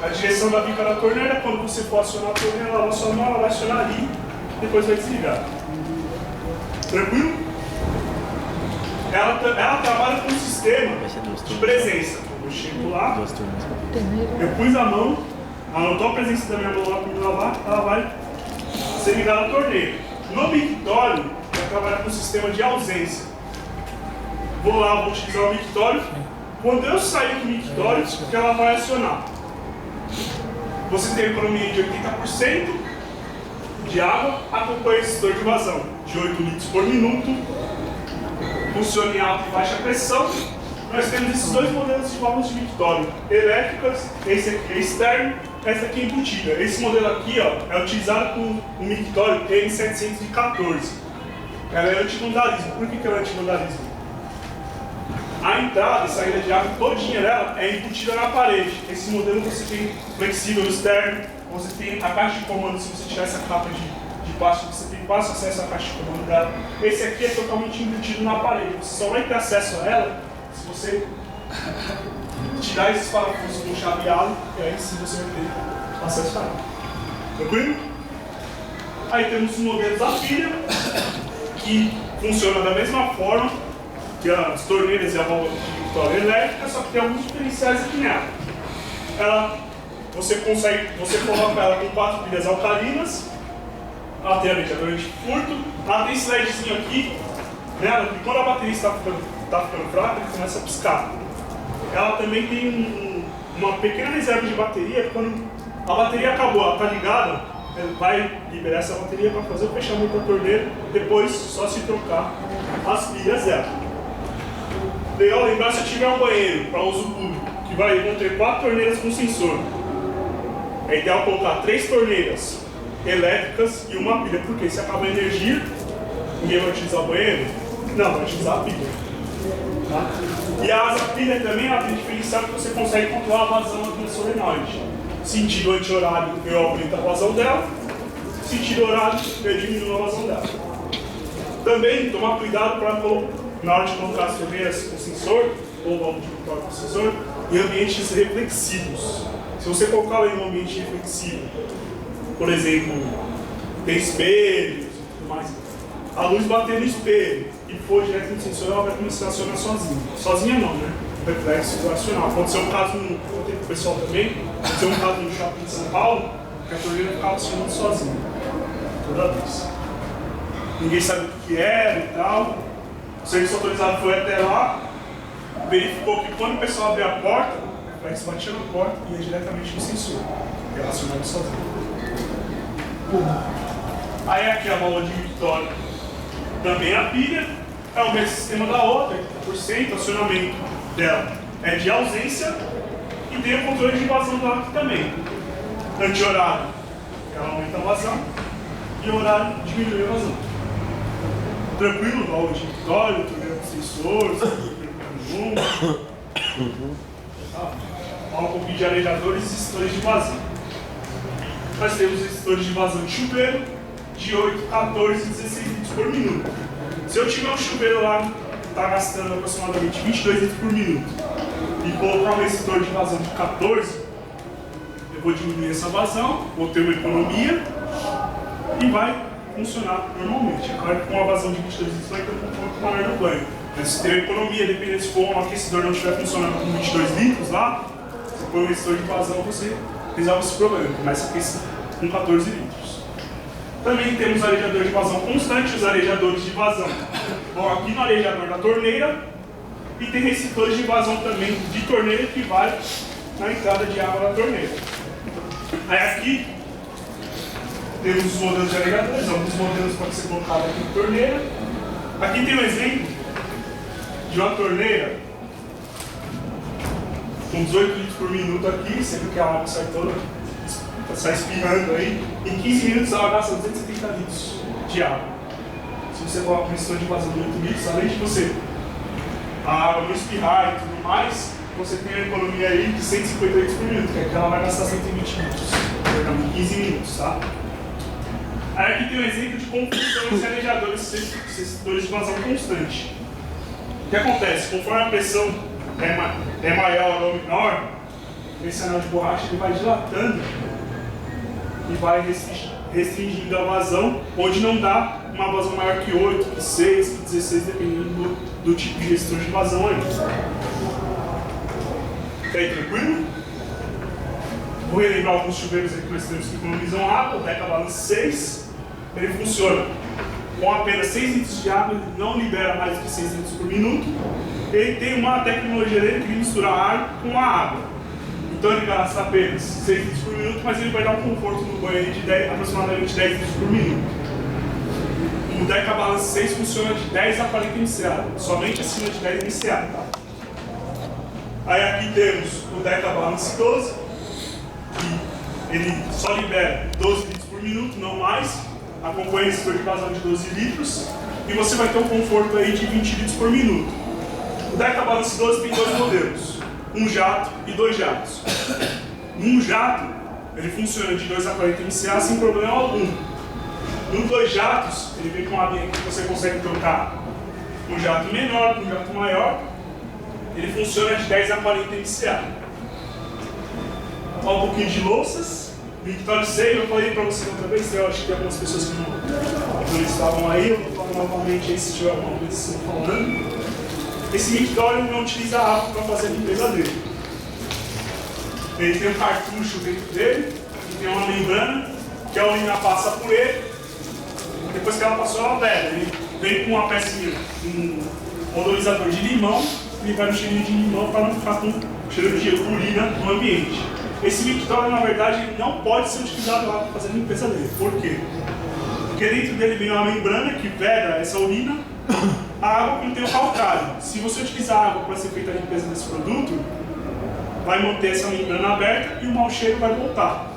a direção da bica da torneira. Quando você for acionar a torneira, ela sua mão, ela vai acionar ali, depois vai desligar. Tranquilo? Ela trabalha com um sistema de presença. Eu chego lá, eu pus a mão, anotou a presença da minha mão lá para me lavar, ela vai ser ligada à torneira. No mictório, ela trabalha com um sistema de ausência. Vou lá, vou utilizar o mictório. Quando eu sair do mictório, que ela vai acionar. Você tem economia de 80% de água, acompanha esse extintor de vazão de 8 litros por minuto, funciona em alta e baixa pressão. Nós temos esses dois modelos de válvulas de mictório, elétricas, esse aqui é externo, essa aqui é embutida. Esse modelo aqui, ó, é utilizado com o mictório M714. Ela é antimandalismo. Por que ela é antimandalismo? A entrada e saída de água todinha dela é embutida na parede. Esse modelo você tem flexível externo, você tem a caixa de comando. Se você tirar essa capa de plástico, você tem fácil acesso à caixa de comando dela. Esse aqui é totalmente embutido na parede. Você só vai ter acesso a ela se você tirar esses parafusos do chaveado, e aí sim você vai ter acesso a ela. Tranquilo? Aí temos os modelos da pilha, que funcionam da mesma forma que as torneiras e a válvula de mictório elétrica, só que tem alguns diferenciais aqui nela. Você coloca ela com 4 pilhas alcalinas, ela tem radiador de furto, ela tem esse LEDzinho aqui nela, que quando a bateria está ficando fraca, ele começa a piscar. Ela também tem uma pequena reserva de bateria, que quando a bateria acabou, ela está ligada, ele vai liberar essa bateria para fazer o fechamento da torneira, depois só se trocar as pilhas dela. Legal lembrar, se eu tiver um banheiro para uso público, que vão ter 4 torneiras com sensor, é ideal colocar 3 torneiras elétricas e uma pilha, porque se acaba a energia, ninguém vai utilizar o banheiro? Não, vai utilizar a pilha. Tá? E a asa pilha também, ela tem diferencial que você consegue controlar a vazão da solenoide. Sentido anti-horário, eu aumento a vazão dela, sentido horário, eu diminuo a vazão dela. Também tomar cuidado para na hora de colocar as torneiras com sensor, ou válvula de mictório com sensor, em ambientes reflexivos. Se você colocar ela em um ambiente reflexivo, por exemplo, tem espelhos e tudo mais, a luz bater no espelho e for direto no sensor, ela vai começar a acionar sozinha. Sozinha não, né? Reflexo acional. Aconteceu um caso no pessoal também, aconteceu um caso no shopping de São Paulo, que a torneira ficava acionando sozinha, toda vez. Ninguém sabe o que era e tal. O serviço autorizado foi até lá, verificou que quando o pessoal abriu a porta, o reflexo batia na porta e ia diretamente no sensor, relacionado sozinho. Aí aqui a válvula de mictório, também a pilha, é o mesmo sistema da outra, 80%, acionamento dela é de ausência e tem o controle de vazão dela aqui também. Anti-horário, ela aumenta a vazão e o horário diminui a vazão. Tranquilo, válvula de mictório, torneira com sensor, um pouquinho de arejadores e extintores de vazão. Nós temos extintores de vazão de chuveiro de 8, 14 e 16 litros por minuto. Se eu tiver um chuveiro lá que está gastando aproximadamente 22 litros por minuto e colocar um extintor de vazão de 14, eu vou diminuir essa vazão, vou ter uma economia e vai funcionar normalmente. É claro que com uma vazão de 22 litros vai ter um conforto maior no banho. Mas se ter economia, dependendo se for um aquecedor não estiver funcionando com 22 litros lá, você põe um extintor de vazão, você resolve esse problema, começa a aquecer com 14 litros. Também temos arejador de vazão constante, os arejadores de vazão vão aqui no arejador da torneira e tem recitores de vazão também de torneira que vai na entrada de água da torneira. Aí aqui temos os modelos de arejadores, alguns modelos podem ser colocados aqui na torneira. Aqui tem um exemplo de uma torneira com 18 litros por minuto aqui, sempre que a água sai toda, sai espirrando aí. Em 15 minutos ela gasta 270 litros de água. Se você coloca um extintor de vazão de 8 litros, além de você a água não espirrar e tudo mais, você tem uma economia aí de 150 litros por minuto, que é que ela vai gastar 120 litros em 15 minutos, tá? Aí aqui tem um exemplo de como funcionam os radiadores, sensores de vazão constante. O que acontece? Conforme a pressão é maior ou menor, esse anel de borracha ele vai dilatando e vai restringindo a vazão, onde não dá uma vazão maior que 8, que 6, que 16, dependendo do tipo de gestor de vazão aí. Tá aí tranquilo? Vou relembrar alguns chuveiros aqui que nós temos que economizam água. O Deca Balance 6, ele funciona com apenas 6 litros de água, ele não libera mais do que 6 litros por minuto. Ele tem uma tecnologia dele que mistura ar com a água. Então ele gasta apenas 6 litros por minuto, mas ele vai dar um conforto no banheiro de aproximadamente 10 litros por minuto. O Deca Balance 6 funciona de 10 a 40 MCA, somente acima de 10 MCA. Tá? Aí aqui temos o Deca Balance 12, que ele só libera 12 litros por minuto, não mais. Acompanha esse de vazão de 12 litros e você vai ter um conforto aí de 20 litros por minuto. O Deca Balance 12 tem dois modelos, um jato e 2 jatos. Um jato, ele funciona de 2 a 40 MCA sem problema algum. No 2 jatos, ele vem com uma linha que você consegue trocar um jato menor com um jato maior. Ele funciona de 10 a 40 MCA. Um pouquinho de louças. Victória 6, eu falei para você outra vez, eu acho que tem algumas pessoas que não estavam aí, eu vou falar novamente aí se tiver alguma coisa que estão falando. Esse Victória não utiliza água para fazer a limpeza dele. Ele tem um cartucho dentro dele, que tem uma membrana, que a urina passa por ele, depois que ela passou, ela bebe. Ele vem com uma pecinha, um odorizador de limão, e vai no cheirinho de limão para não ficar com cheiro de urina no ambiente. Esse Victoria, na verdade, ele não pode ser utilizado lá para fazer a limpeza dele. Por quê? Porque dentro dele vem uma membrana que veda essa urina, a água contém o calcário. Se você utilizar a água para ser feita a limpeza desse produto, vai manter essa membrana aberta e o mau cheiro vai voltar.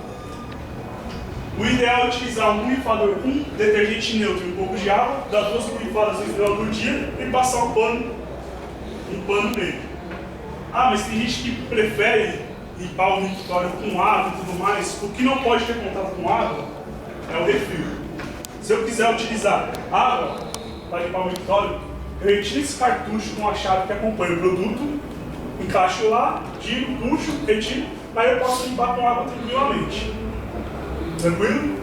O ideal é utilizar um borrifador com detergente neutro e um pouco de água, dar 2 borrifadas no final do dia e passar um pano nele. Ah, mas tem gente que prefere limpar o Victoria com água e tudo mais. O que não pode ter contato com água é o refil. Se eu quiser utilizar água para limpar o Victoria, eu retiro esse cartucho com a chave que acompanha o produto, encaixo lá, tiro, puxo, retiro, aí eu posso limpar com água tranquilamente. Tranquilo?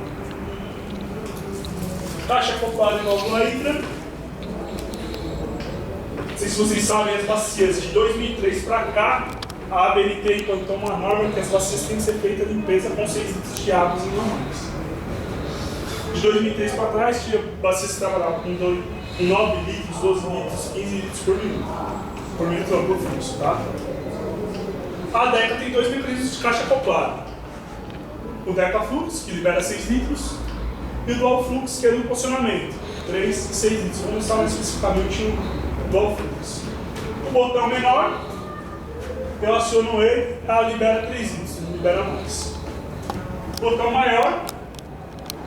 Caixa acoplada igual uma hidra. Não sei se vocês sabem, as bacias de 2003 para cá, a ABNT implantou uma norma que as bacias têm que ser feitas limpeza com 6 litros de água e não mais. De 2003 para trás, tinha bacias que trabalhavam com 9 litros, 12 litros, 15 litros por minuto. Por minuto não, por fluxo, tá? A Deca tem 2 mecanismos de caixa acoplada. O Deca Flux, que libera 6 litros, e o Dual Flux, que é do posicionamento, 3 e 6 litros. Vamos instalar especificamente o Dual Flux. O botão menor, eu aciono ele, ela libera 3 litros, não libera mais. O botão maior,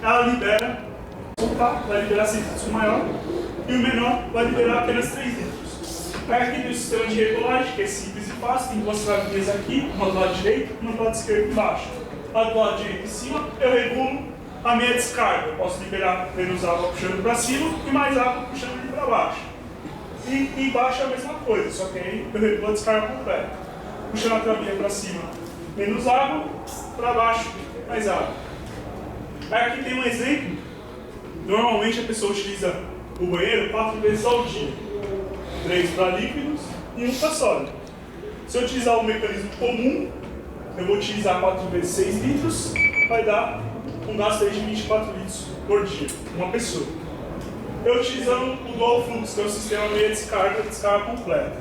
ela libera, vai liberar 6 litros o maior, e o menor vai liberar apenas 3 litros. Aí aqui tem o sistema de regulagem, que é simples e fácil, tem 2 travinhas aqui, uma do lado direito e uma do lado esquerdo embaixo. A do lado direito em cima, eu regulo a minha descarga. Eu posso liberar menos água puxando para cima e mais água puxando para baixo. E embaixo é a mesma coisa, só que aí eu regulo a descarga completa. Puxando a travinha para cima, menos água, para baixo, mais água. Aí aqui tem um exemplo. Normalmente a pessoa utiliza o banheiro 4 vezes ao dia. 3 para líquidos e 1 para sólido. Se eu utilizar o mecanismo comum, eu vou utilizar 4 vezes 6 litros, vai dar um gasto de 24 litros por dia, uma pessoa. Eu utilizando o Dual Flux, que é o sistema meia descarga completa.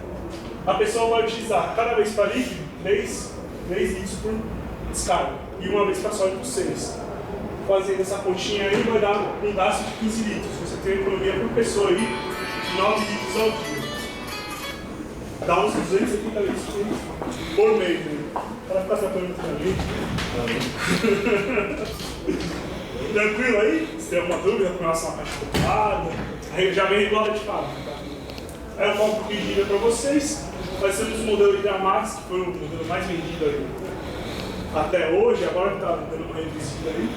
A pessoa vai utilizar cada vez para líquido 3 litros por descarga e uma vez para sólido por 6. Fazendo essa continha aí vai dar um gasto de 15 litros. Você tem uma economia por pessoa aí de 9 litros ao dia. Dá uns 280 litros por mês. Né? Para ficar tratando também. Tranquilo aí? Se tem alguma dúvida com relação à caixa acoplada, já vem regulada de fábrica. Tá? Aí eu falo um pouquinho de dica para vocês. Vai ser um dos modelos Hidramax, que foi o modelo mais vendido aí até hoje, agora está dando uma reduzida aí.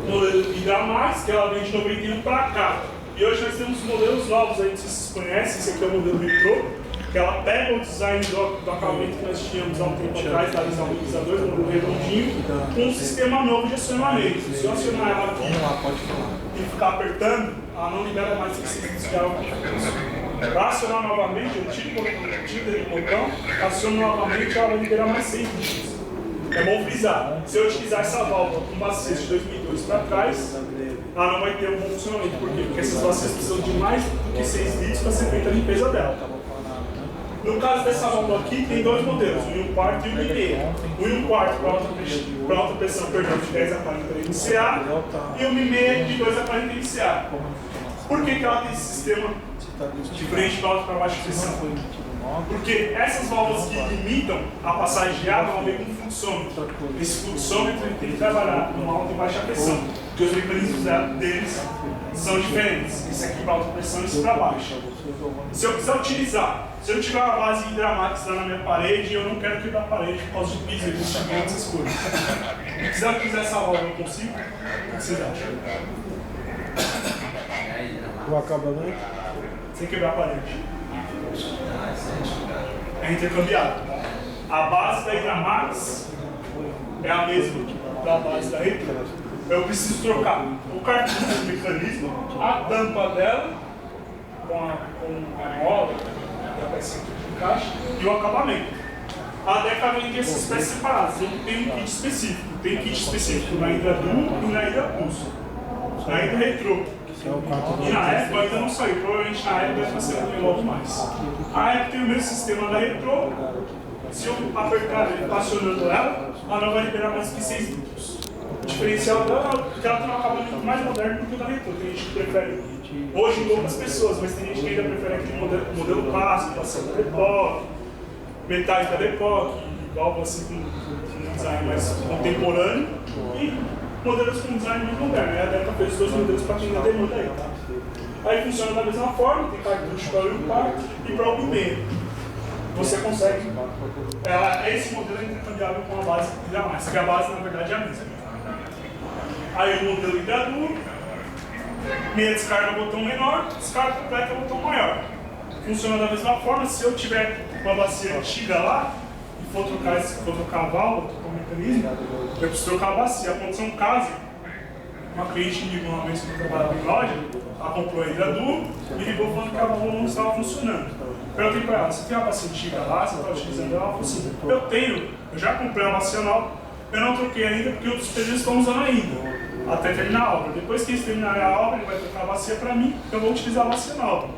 modelo Hidramax, que ela vem de 91 para cá. E hoje nós temos modelos novos aí, não sei se vocês conhecem, esse aqui é o modelo Retro, que ela pega o design do acabamento que nós tínhamos há um tempo atrás, da desalinisador, do modelo redondinho, com um sistema novo de acionamento. Se eu acionar ela aqui e ficar apertando, ela não libera mais esse de água. Para acionar novamente, eu tiro do botão, aciono novamente, ela vai liberar mais 6 litros. É bom frisar, se eu utilizar essa válvula com bacias de 2002 para trás, ela não vai ter um bom funcionamento. Por quê? Porque essas bacias precisam de mais do que 6 litros para ser feita a limpeza dela. No caso dessa válvula aqui, tem dois modelos, o 1 quarto e o 1,5. O 1 quarto para alta pressão, perdão, de 10 a 40 MCA e o 1,5 de 2 a 40 MCA. Por que ela tem esse sistema diferente para alta e para baixa pressão? Porque essas válvulas que limitam a passagem de água vão ver com fluxômetro. Esse fluxômetro ele tem que trabalhar com alta e baixa pressão, porque os mecanismos deles são diferentes. Esse aqui para alta pressão e esse para baixa. Se eu quiser utilizar, se eu tiver uma base Hidramax lá na minha parede, eu não quero quebrar a parede por causa de piso, investimento, essas coisas. Se quiser utilizar essa válvula, eu consigo? O que vocês acham? O acabamento? Sem quebrar a parede. É intercambiável. A base da Hidramax é a mesma da base da Retro. Eu preciso trocar o cartucho do mecanismo, a tampa dela, com a mola, a peça que encaixa, e o acabamento. A Deca vem com essas peças separadas. Eu tenho um kit específico. Tem kit específico na Hydra Duo e na Hydra Pulse. Na Hydra Retro. E na época ainda não saiu, provavelmente na época deve ser logo mais. A época tem o mesmo sistema da Retro. Se eu apertar ele acionando ela não vai liberar mais que 6 litros. O diferencial dela é que ela tem um acabamento mais moderno do que o da Retro. Tem gente que prefere, hoje poucas pessoas, mas tem gente que ainda prefere aquele modelo clássico, passando da Epoch, metais da Epoch, válvula assim com um design mais contemporâneo. E modelos com design mais moderno. A Deca fez os dois modelos para quem ainda demanda aí, tá? Aí funciona da mesma forma, tem cartucho para o 1 quarto e para o 1,5. Você consegue. Esse modelo é intercambiável com a base Hidramax, que a base na verdade é a mesma. Aí o modelo Hydra Duo, meia descarga botão menor, descarga completa botão maior. Funciona da mesma forma, se eu tiver uma bacia antiga lá, for trocar a válvula, trocar o mecanismo, eu preciso trocar a bacia. Aconteceu um caso, uma cliente me ligou uma vez que eu trabalhava em loja, ela comprou a Hydra Duo e ligou falando que a válvula não estava funcionando. Eu perguntei para ela, você tem uma bacia antiga lá, você está utilizando ela? Ela falou assim, eu tenho, eu já comprei uma bacia nova, eu não troquei ainda porque os pedreiros estão usando ainda, até terminar a obra. Depois que eles terminarem a obra, ele vai trocar a bacia para mim, eu vou utilizar a bacia nova.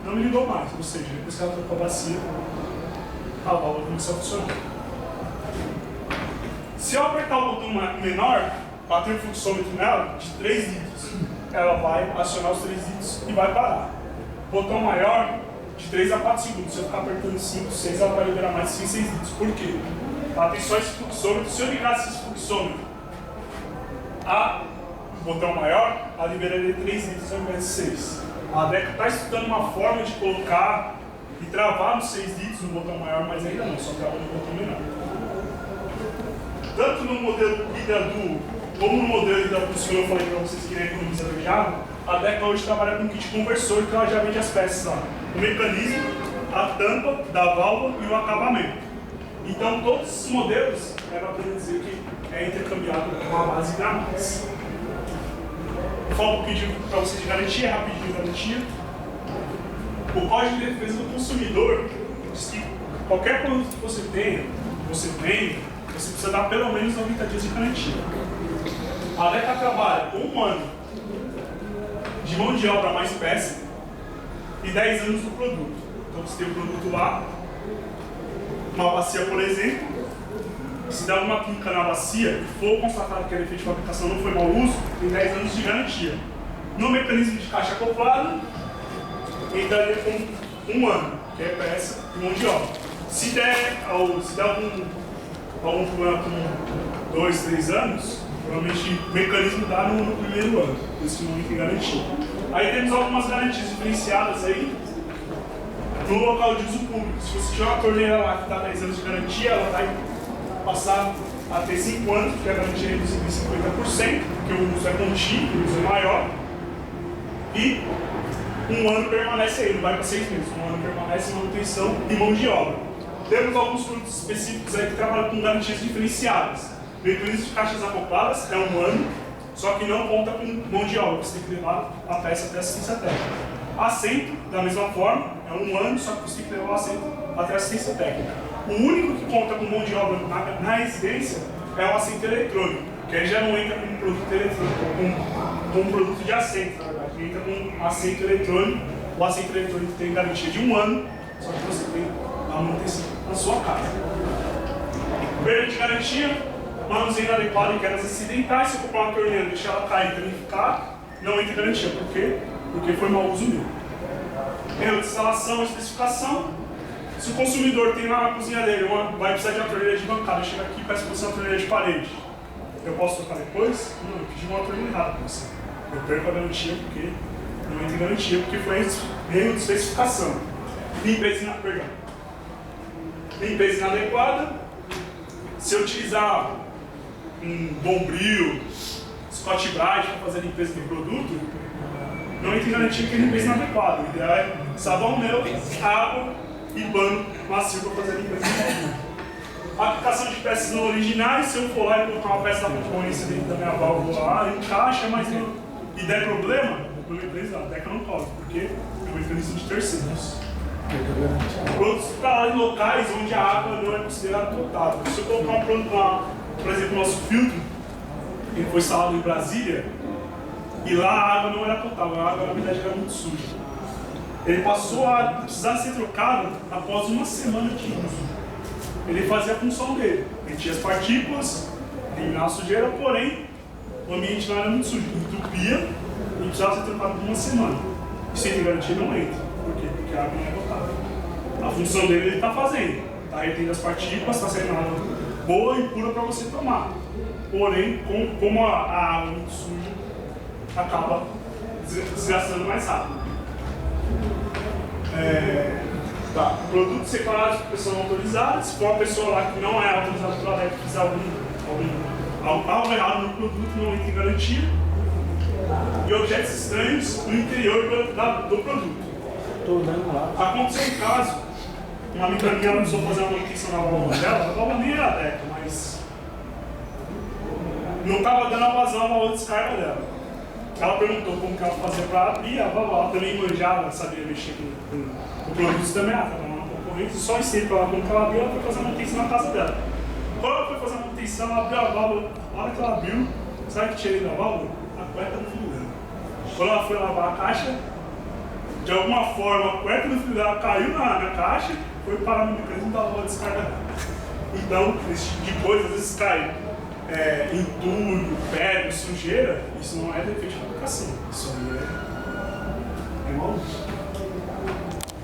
Não me ligou mais, ou seja, depois que ela trocou a bacia, a válvula começou a funcionar. Se eu apertar o botão menor, bater o fluxômetro nela, de 3 litros, ela vai acionar os 3 litros e vai parar. Botão maior, de 3 a 4 segundos. Se eu ficar apertando 5, 6, ela vai liberar mais de 6 litros. Por quê? Ela tem só esse fluxômetro. Se eu ligasse esse fluxômetro a botão maior, ela liberaria 3 litros ao invés de 6. A Deca está estudando uma forma de colocar e travar nos 6 litros no botão maior, mas ainda não, só trava no botão menor. Tanto no modelo Hydra Duo como no modelo Hydra Pulse, que eu falei para vocês que querem economizar de água, a Deca hoje trabalha com kit conversor, que ela já vende as peças lá. O mecanismo, a tampa da válvula e o acabamento. Então todos esses modelos, para poder dizer que é intercambiável com a base Hidramax. Falo um pouquinho para vocês de garantia, rapidinho de garantia. O Código de Defesa do Consumidor diz que qualquer produto que você tenha, que você venda, você precisa dar pelo menos 90 dias de garantia. A Deca trabalha com 1 ano de mão de obra mais peça e 10 anos do produto. Então você tem o produto lá, uma bacia, por exemplo, se der uma química na bacia e for constatado que a defeito de fabricação não foi mau uso, tem 10 anos de garantia. No mecanismo de caixa acoplado, entraria com 1 ano, que é peça e mão de obra. Se der algum problema com 2, 3 anos, provavelmente o mecanismo dá no primeiro ano, por isso que não tem garantia. Aí temos algumas garantias diferenciadas aí no local de uso público. Se você tiver uma torneira lá que dá 10 anos de garantia, ela vai passar a ter 5 anos, porque a garantia é reduzida em 50%, porque o uso é contínuo, o uso é maior. E 1 ano permanece aí, não vai para 6 meses. 1 ano permanece manutenção e mão de obra. Temos alguns produtos específicos aí que trabalham com garantias diferenciadas. Veículos de caixas acopladas é 1 ano, só que não conta com mão de obra, você tem que levar a peça até assistência técnica. Assento, da mesma forma, é 1 ano, só que você tem que levar o assento até assistência técnica. O único que conta com mão de obra na residência é o assento eletrônico, que aí já não entra com um produto eletrônico, com um produto de assento, na verdade, entra com assento eletrônico. O assento eletrônico tem garantia de 1 ano, só que você tem a manutenção na sua casa. Perda de garantia, manuseio inadequado em quedas acidentais. Se eu comprar uma torneira e deixar ela cair e danificar, não entra em garantia. Por quê? Porque foi mau uso meu. Erro de instalação e especificação. Se o consumidor tem lá na cozinha dele, vai precisar de uma torneira de bancada, chega aqui e peça para você uma torneira de parede. Eu posso trocar depois? Não, eu pedi uma torneira errada para você. Eu perco a garantia porque não entra em garantia, porque foi erro de especificação. Limpeza inadequada. Se eu utilizar um Bombril, Scott Brite para fazer a limpeza do produto, não entra em garantia que é limpeza inadequada. O ideal é sabão neutro, água e pano macio para fazer a limpeza do produto. Aplicação de peças não originais, se eu for lá e colocar uma peça da concorrência dentro da minha válvula lá, encaixa, mas não, e der problema, a empresa, a DECA não cobre, porque é uma empresa de terceiros. Produtos para locais onde a água não é considerada potável. Se eu colocar um produto, por exemplo, o nosso filtro, ele foi instalado em Brasília, e lá a água não era potável, a água na verdade era muito suja. Ele passou a precisar ser trocado após 1 semana de uso. Ele fazia a função dele, metia as partículas, eliminava a sujeira, porém o ambiente não era muito sujo, entupia e precisava ser trocado por 1 semana. E sem garantia não entra. Por quê? Porque a água não é potável. A função dele ele está fazendo, está retendo as partículas, está sendo água boa e pura para você tomar. Porém, como a água é muito suja, acaba desgastando mais rápido. Produtos separados por pessoa não autorizada. Se for uma pessoa lá que não é autorizada pela DECA fizer algo errado no produto, não entra em garantia. E objetos estranhos no interior do produto. Aconteceu um caso, uma amiga minha precisou fazer uma manutenção na válvula dela, a válvula nem era DECA, mas não estava dando a vazão à válvula de descarga dela. Ela perguntou como que ela fazia para abrir a válvula, ela também manjava, sabia mexer com o produto também, ela estava na concorrente, só ensinei para ela como que ela abriu, ela foi fazer a manutenção na casa dela. Quando ela foi fazer a manutenção, ela abriu a válvula, na hora que ela abriu, sabe o que tirei da válvula? A cueca do filho dela. Quando ela foi lavar a caixa, de alguma forma a cueca do filho dela caiu na caixa, foi parar no mecanismo da válvula de descarga dela. Então, esse tipo de coisa, às vezes cai entulho, pedra, sujeira, isso não é defeito de fabricação, isso aí é mau uso.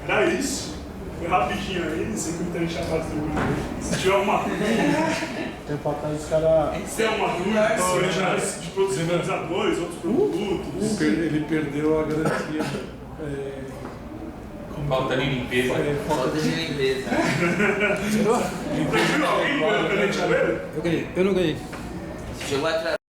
Era isso, foi rapidinho aí, não sei que muita gente já faz do mundo aí. Se tiver alguma dúvida, Tem pra trás os caras. se tem alguma dúvida, de produtos finalizadores, outros produtos. Ele perdeu a garantia. Falta de limpeza. Falta de limpeza. Tranquilo, alguém ganhou caneta de cabelo? Eu não ganhei. Chegou atrás.